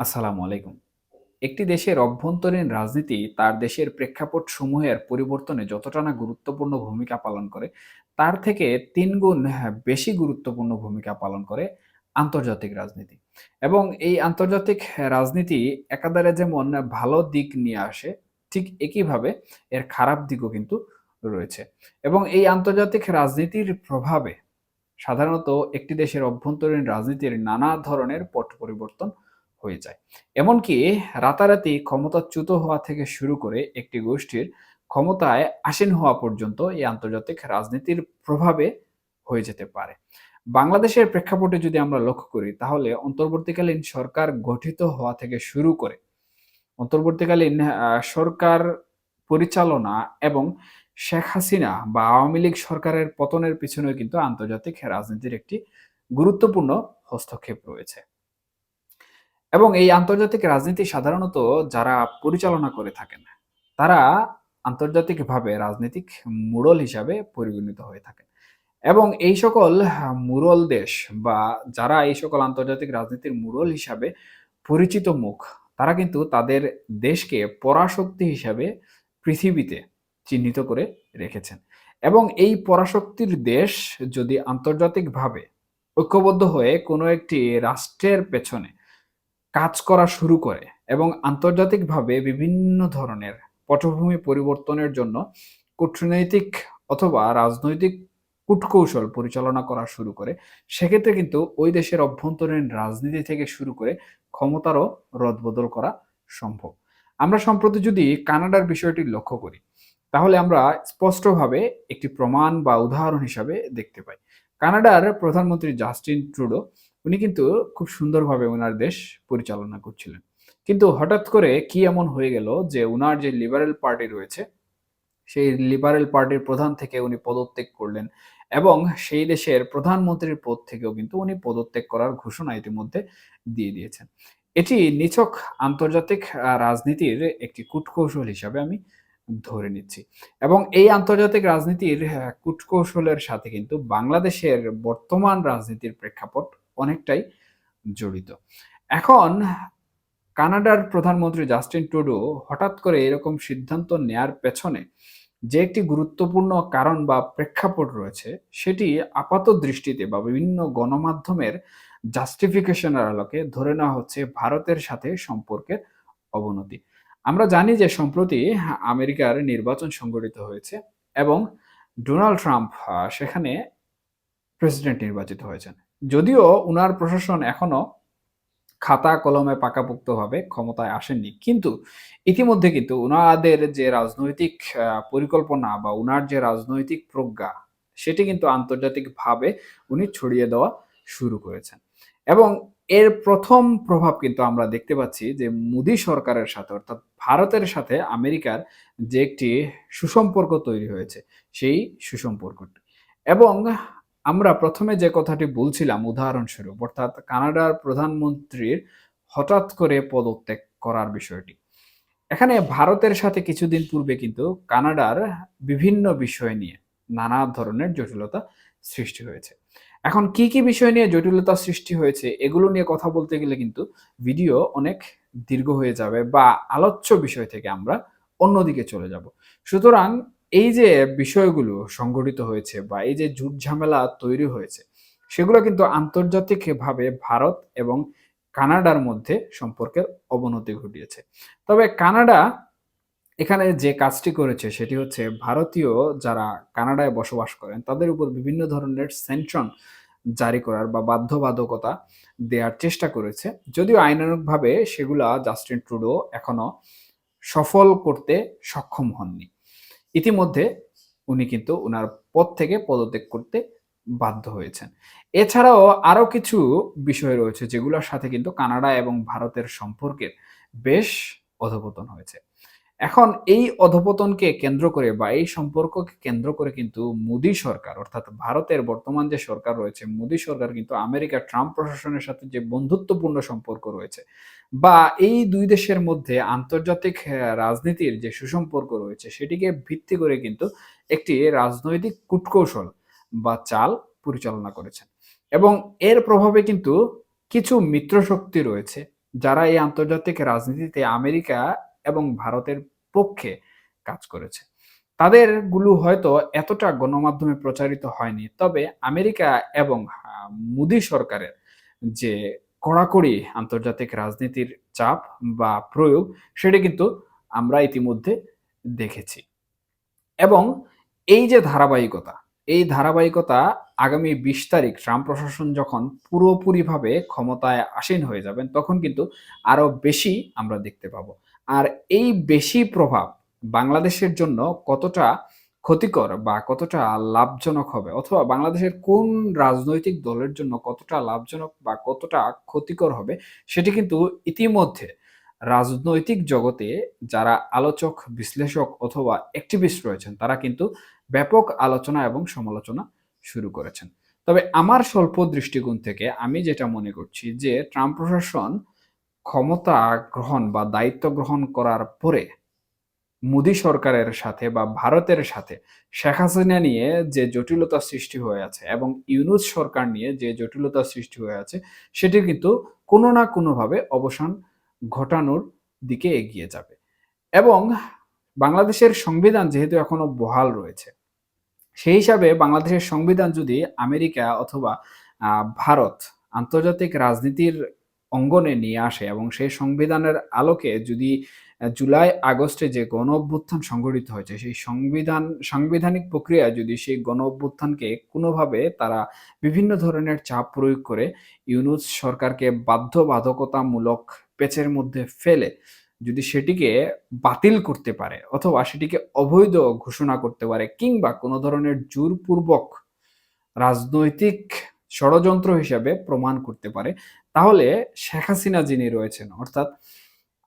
আসসালামু আলাইকুম। একটি দেশের অভ্যন্তরীণ রাজনীতি তার দেশের প্রেক্ষাপট সমূহের পরিবর্তনে যতটা না গুরুত্বপূর্ণ ভূমিকা পালন করে, তার থেকে ৩ গুণ বেশি গুরুত্বপূর্ণ ভূমিকা পালন করে আন্তর্জাতিক রাজনীতি। এবং এই আন্তর্জাতিক রাজনীতি একাধারে যেমন ভালো দিক নিয়ে আসে, ঠিক একইভাবে এর খারাপ দিকও কিন্তু রয়েছে। এবং এই আন্তর্জাতিক রাজনীতির প্রভাবে সাধারণত একটি দেশের অভ্যন্তরীণ রাজনীতির নানা ধরনের পট পরিবর্তন হয়ে যায়। এমনকি রাতারাতি ক্ষমতাচ্যুত হওয়া থেকে শুরু করে একটি গোষ্ঠীর ক্ষমতায় আসীন হওয়া পর্যন্ত এই আন্তর্জাতিক রাজনীতির প্রভাবে হয়ে যেতে পারে। বাংলাদেশের প্রেক্ষাপটে যদি আমরা লক্ষ্য করি তাহলে অন্তর্বর্তীকালীন সরকার গঠিত হওয়া থেকে শুরু করে অন্তর্বর্তীকালীন সরকার পরিচালনা এবং শেখ হাসিনা বা আওয়ামী লীগ সরকারের পতনের পিছনেও কিন্তু আন্তর্জাতিক রাজনীতির একটি গুরুত্বপূর্ণ হস্তক্ষেপ রয়েছে। এবং এই আন্তর্জাতিক রাজনীতি সাধারণত যারা পরিচালনা করে থাকেন, তারা আন্তর্জাতিকভাবে রাজনৈতিক মোড়ল হিসাবে পরিগণিত হয়ে থাকেন। এবং এই সকল মুরল দেশ বা যারা এই সকল আন্তর্জাতিক রাজনীতির মুরল হিসাবে পরিচিত মুখ, তারা কিন্তু তাদের দেশকে পরাশক্তি হিসাবে পৃথিবীতে চিহ্নিত করে রেখেছেন। এবং এই পরাশক্তির দেশ যদি আন্তর্জাতিকভাবে ঐক্যবদ্ধ হয়ে কোনো একটি রাষ্ট্রের পেছনে কাজ করা শুরু করে এবং আন্তর্জাতিকভাবে বিভিন্ন ধরনের পটভূমি পরিবর্তনের জন্য কূটনৈতিক অথবা রাজনৈতিক কূটকৌশল পরিচালনা করা শুরু করে, সেক্ষেত্রে কিন্তু ওই দেশের অভ্যন্তরীণ রাজনীতি থেকে শুরু করে ক্ষমতারও রদবদল করা সম্ভব। আমরা সম্প্রতি যদি কানাডার বিষয়টি লক্ষ্য করি, তাহলে আমরা স্পষ্টভাবে একটি প্রমাণ বা উদাহরণ হিসাবে দেখতে পাই। কানাডার প্রধানমন্ত্রী জাস্টিন ট্রুডো, উনি কিন্তু খুব সুন্দরভাবে উনার দেশ পরিচালনা করছিলেন। কিন্তু হঠাৎ করে কি এমন হয়ে গেল যে উনার যে লিবারেল পার্টি রয়েছে, সেই লিবারেল পার্টির প্রধান থেকে উনি পদত্যাগ করলেন এবং সেই দেশের প্রধানমন্ত্রীর পদ থেকেও কিন্তু উনি পদত্যাগ করার ঘোষণা ইতিমধ্যে দিয়ে দিয়েছেন। এটি নিছক আন্তর্জাতিক রাজনীতির একটি কূটকৌশল হিসাবে আমি ধরে নিচ্ছি। এবং এই আন্তর্জাতিক রাজনীতির কূটকৌশলের সাথে কিন্তু বাংলাদেশের বর্তমান রাজনীতির প্রেক্ষাপট অনেকটাই জড়িত। এখন কানাডার প্রধানমন্ত্রী জাস্টিন ট্রুডো হঠাৎ করে এরকম সিদ্ধান্ত নেয়ার পেছনে যে একটি গুরুত্বপূর্ণ কারণ বা প্রেক্ষাপট রয়েছে, সেটি আপাত দৃষ্টিতে বা বিভিন্ন গণমাধ্যমের জাস্টিফিকেশনের আলোকে ধরে নেওয়া হচ্ছে ভারতের সাথে সম্পর্কের অবনতি। আমরা জানি যে সম্প্রতি আমেরিকার নির্বাচন সংগঠিত হয়েছে এবং ডোনাল্ড ট্রাম্প সেখানে প্রেসিডেন্ট নির্বাচিত হয়েছেন। যদিও উনার প্রশাসন এখনো খাতা কলমে পাকাপোক্তভাবে ক্ষমতায় আসেননি। কিন্তু ইতিমধ্যে কিন্তু উনাদের যে রাজনৈতিক পরিকল্পনা বা উনার যে রাজনৈতিক প্রজ্ঞা, সেটি কিন্তু আন্তর্জাতিকভাবে উনি ছড়িয়ে দেওয়া শুরু করেছেন। এবং এর ১ম প্রভাব কিন্তু আমরা দেখতে পাচ্ছি যে মোদি সরকারের সাথে, অর্থাৎ ভারতের সাথে আমেরিকার যে একটি সুসম্পর্ক তৈরি হয়েছে, সেই সুসম্পর্কটি। এবং আমরা ১ম এ যে কথাটি বলছিলাম উদাহরণস্বরূপ, অর্থাৎ কানাডার প্রধানমন্ত্রীর হঠাৎ করে পদত্যাগ করার বিষয়টি। এখানে ভারতের সাথে কিছুদিন পূর্বে কিন্তু কানাডার বিভিন্ন বিষয় নিয়ে নানা ধরনের জটিলতা সৃষ্টি হয়েছে। এখন কি বিষয় নিয়ে জটিলতা সৃষ্টি হয়েছে এগুলো নিয়ে কথা বলতে গেলে কিন্তু ভিডিও অনেক দীর্ঘ হয়ে যাবে বা আলোচ্য বিষয় থেকে আমরা অন্যদিকে চলে যাব। সুতরাং এই যে বিষয়গুলো সংঘটিত হয়েছে বা এই যে ঝুট-ঝামেলা তৈরি হয়েছে, সেগুলো কিন্তু আন্তর্জাতিকভাবে ভারত এবং কানাডার মধ্যে সম্পর্কের অবনতি ঘটিয়েছে। তবে কানাডা এখানে যে কাজটি করেছে সেটি হচ্ছে ভারতীয় যারা কানাডায় বসবাস করেন তাদের উপর বিভিন্ন ধরনের স্যাংশন জারি করার বা বাধ্যবাধকতা দেয়ার চেষ্টা করেছে। যদিও আইনানুগভাবে সেগুলা জাস্টিন ট্রুডো এখনো সফল করতে সক্ষম হননি। ইতিমধ্যে উনি কিন্তু উনার পদ থেকে পদত্যাগ করতে বাধ্য হয়েছেন। এছাড়াও আরো কিছু বিষয় রয়েছে যেগুলোর সাথে কিন্তু কানাডা এবং ভারতের সম্পর্কের বেশ অধঃপতন হয়েছে। এখন এই অধঃপতনকে কেন্দ্র করে বা এই সম্পর্ককে কেন্দ্র করে কিন্তু মোদি সরকার, অর্থাৎ ভারতের বর্তমান যে সরকার রয়েছে, মোদি সরকার কিন্তু আমেরিকার ট্রাম্প প্রশাসনের সাথে যে বন্ধুত্বপূর্ণ সম্পর্ক রয়েছে বা এই ২ দেশের মধ্যে আন্তর্জাতিক রাজনীতির যে সুসম্পর্ক রয়েছে, সেটিকে ভিত্তি করে কিন্তু একটি রাজনৈতিক কূটকৌশল বা চাল পরিচালনা করেছেন। এবং এর প্রভাবে কিন্তু কিছু মিত্রশক্তি রয়েছে যারা এই আন্তর্জাতিক রাজনীতিতে আমেরিকা এবং ভারতের পক্ষে কাজ করেছে। তাদের গুলো হয়তো এতটা গণমাধ্যমে প্রচারিত হয়নি। তবে আমেরিকা এবং মোদি সরকারের যে কড়াকড়ি আন্তর্জাতিক রাজনীতির চাপ বা প্রয়োগ, সেটা কিন্তু আমরা ইতিমধ্যে দেখেছি। এবং এই যে ধারাবাহিকতা, এই ধারাবাহিকতা আগামী ২০ তারিখ ট্রাম্প প্রশাসন যখন পুরোপুরিভাবে ক্ষমতায় আসীন হয়ে যাবেন, তখন কিন্তু আরো বেশি আমরা দেখতে পাবো। আর এই বেশি প্রভাব বাংলাদেশের জন্য কতটা ক্ষতিকর বা কতটা লাভজনক হবে, অথবা বাংলাদেশের কোন রাজনৈতিক দলের জন্য কতটা লাভজনক বা কতটা ক্ষতিকর হবে, সেটি কিন্তু ইতিমধ্যে রাজনৈতিক জগতে যারা আলোচক, বিশ্লেষক অথবা অ্যাক্টিভিস্ট রয়েছেন, তারা কিন্তু ব্যাপক আলোচনা এবং সমালোচনা শুরু করেছেন। তবে আমার স্বল্প দৃষ্টিকোণ থেকে আমি যেটা মনে করছি যে ট্রাম্প প্রশাসন ক্ষমতা গ্রহণ বা দায়িত্ব গ্রহণ করার পরে মোদী সরকারের সাথে বা ভারতের সাথে শেখ হাসিনা নিয়ে যে জটিলতা সৃষ্টি হয়ে আছে এবং ইউনূস সরকার নিয়ে যে জটিলতা সৃষ্টি হয়ে আছে, সেটি কিন্তু কোনো না কোনোভাবে অবসান ঘটানোর দিকে এগিয়ে যাবে। এবং বাংলাদেশের সংবিধান যেহেতু এখনো বহাল রয়েছে, সেই হিসাবে বাংলাদেশের সংবিধান যদি আমেরিকা অথবা ভারত আন্তর্জাতিক রাজনীতির অঙ্গনে নিয়ে আসে এবং সেই সংবিধানের আলোকে যদি জুলাই আগস্টে যে গণ-অভ্যুত্থান সংঘটিত হয়েছে, সেই সাংবিধানিক প্রক্রিয়ায় যদি সেই গণ-অভ্যুত্থানকে কোনোভাবে তারা বিভিন্ন ধরনের চাপ প্রয়োগ করে ইউনূস সরকারকে বাধ্যবাধকতামূলক পেচের মধ্যে ফেলে যদি সেটিকে বাতিল করতে পারে অথবা সেটিকে অবৈধ ঘোষণা করতে পারে, কিংবা কোনো ধরনের জোরপূর্বক রাজনৈতিক ষড়যন্ত্র হিসেবে প্রমাণ করতে পারে, তাহলে শেখ হাসিনা যিনি রয়েছেন, অর্থাৎ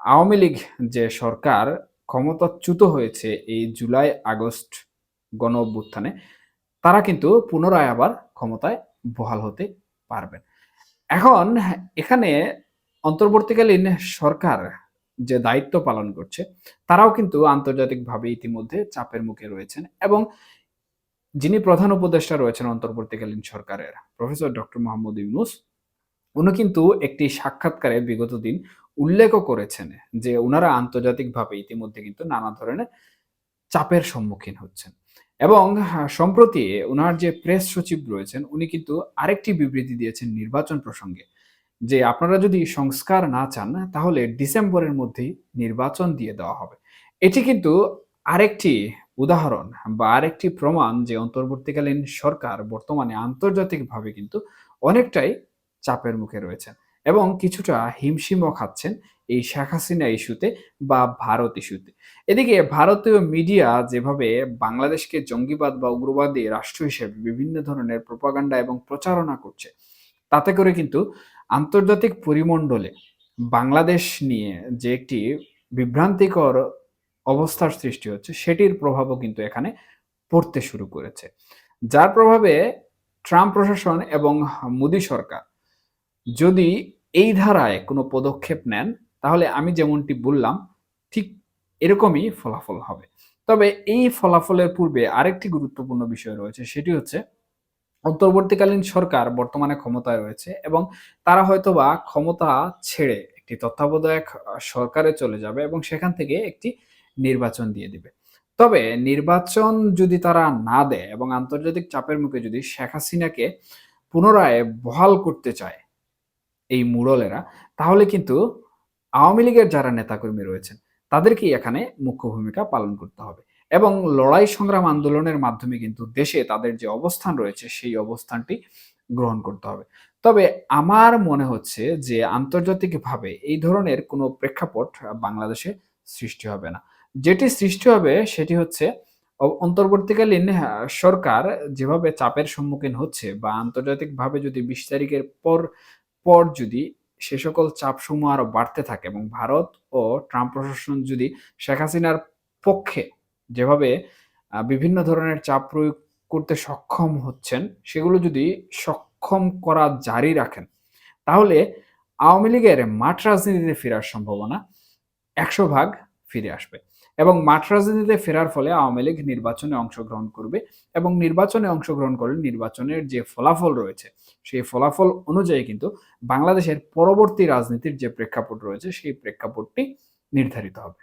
আওয়ামী লীগ যে সরকার ক্ষমতাচ্যুত হয়েছে এই জুলাই আগস্ট গণ-অভ্যুত্থানে, তারা কিন্তু পুনরায় আবার ক্ষমতায় বহাল হতে পারবেন। এখন এখানে অন্তর্বর্তীকালীন সরকার যে দায়িত্ব পালন করছে, তারাও কিন্তু আন্তর্জাতিকভাবে ইতিমধ্যে চাপের মুখে রয়েছেন। এবং যিনি প্রধান উপদেষ্টা রয়েছেন অন্তর্বর্তীকালীন সরকারের, প্রফেসর ডক্টর মোহাম্মদ ইউনূস, উনি কিন্তু একটি সাক্ষাৎকারে বিগত দিন উল্লেখও করেছেন যে উনারা আন্তর্জাতিকভাবে ইতিমধ্যে কিন্তু নানা ধরনের চাপের সম্মুখীন হচ্ছেন। এবং সম্প্রতি উনার যে প্রেস সচিব রয়েছেন, উনি কিন্তু আরেকটি বিবৃতি দিয়েছেন নির্বাচন প্রসঙ্গে, যে আপনারা যদি সংস্কার না চান, তাহলে ডিসেম্বরের মধ্যেই নির্বাচন দিয়ে দেওয়া হবে। এটি কিন্তু আরেকটি উদাহরণ বা আরেকটি প্রমাণ যে অন্তর্বর্তীকালীন সরকার বর্তমানে আন্তর্জাতিকভাবে কিন্তু অনেকটাই চাপের মুখে রয়েছেন এবং কিছুটা হিমশিমও খাচ্ছেন এই শেখ হাসিনা ইস্যুতে বা ভারত ইস্যুতে। এদিকে ভারতীয় মিডিয়া যেভাবে বাংলাদেশকে জঙ্গিবাদ বা উগ্রবাদী রাষ্ট্র হিসেবে বিভিন্ন ধরনের প্রোপাগান্ডা এবং প্রচারণা করছে, তাতে করে কিন্তু আন্তর্জাতিক পরিমণ্ডলে বাংলাদেশ নিয়ে যে একটি বিভ্রান্তিকর অবস্থার সৃষ্টি হচ্ছে, সেটির প্রভাবও কিন্তু এখানে পড়তে শুরু করেছে। যার প্রভাবে ট্রাম্প প্রশাসন এবং মোদী সরকার যদি এই ধারায় কোনো পদক্ষেপ নেন, তাহলে আমি যেমনটি বললাম ঠিক এরকমই ফলাফল হবে। তবে এই ফলাফলের পূর্বে আরেকটি গুরুত্বপূর্ণ বিষয় রয়েছে, সেটি হচ্ছে অন্তর্বর্তীকালীন সরকার বর্তমানে ক্ষমতায় রয়েছে এবং তারা হয়তোবা ক্ষমতা ছেড়ে একটি তত্ত্বাবধায়ক সরকারে চলে যাবে এবং সেখান থেকে একটি নির্বাচন দিয়ে দিবে। তবে নির্বাচন যদি তারা না দেয় এবং আন্তর্জাতিক চাপের মুখে যদি শেখ হাসিনাকে পুনরায় বহাল করতে চায় এই মুরলেরা, তাহলে কিন্তু আওয়ামী লীগের যারা নেতাকর্মী রয়েছেন, তাদেরকেই এখানে মুখ্য ভূমিকা পালন করতে হবে এবং লড়াই সংগ্রাম আন্দোলনের মাধ্যমে কিন্তু দেশে তাদের যে অবস্থান রয়েছে, সেই অবস্থানটি গ্রহণ করতে হবে। তবে আমার মনে হচ্ছে যে আন্তর্জাতিকভাবে এই ধরনের কোনো প্রেক্ষাপট বাংলাদেশে সৃষ্টি হবে না। যেটি সৃষ্টি হবে সেটি হচ্ছে অন্তর্বর্তীকালীন সরকার যেভাবে চাপের সম্মুখীন হচ্ছে বা আন্তর্জাতিকভাবে যদি ২০ তারিখের পর যদি সে সকল চাপসমূহ আরো বাড়তে থাকে এবং ভারত ও ট্রাম্প প্রশাসন যদি শেখ হাসিনার পক্ষে যেভাবে বিভিন্ন ধরনের চাপ প্রয়োগ করতে সক্ষম হচ্ছেন, সেগুলো যদি সক্ষম করা জারি রাখেন, তাহলে আওয়ামী লীগের মাঠ রাজনীতিতে ফেরার সম্ভাবনা ১০০ ভাগ ফিরে আসবে এবং মাঠ রাজনীতিতে ফেরার ফলে আওয়ামী লীগ নির্বাচনে অংশগ্রহণ করবে এবং নির্বাচনে অংশগ্রহণ করলে নির্বাচনের যে ফলাফল রয়েছে সেই ফলাফল অনুযায়ী কিন্তু বাংলাদেশের পরবর্তী রাজনীতির যে প্রেক্ষাপট রয়েছে সেই প্রেক্ষাপটটি নির্ধারিত হবে।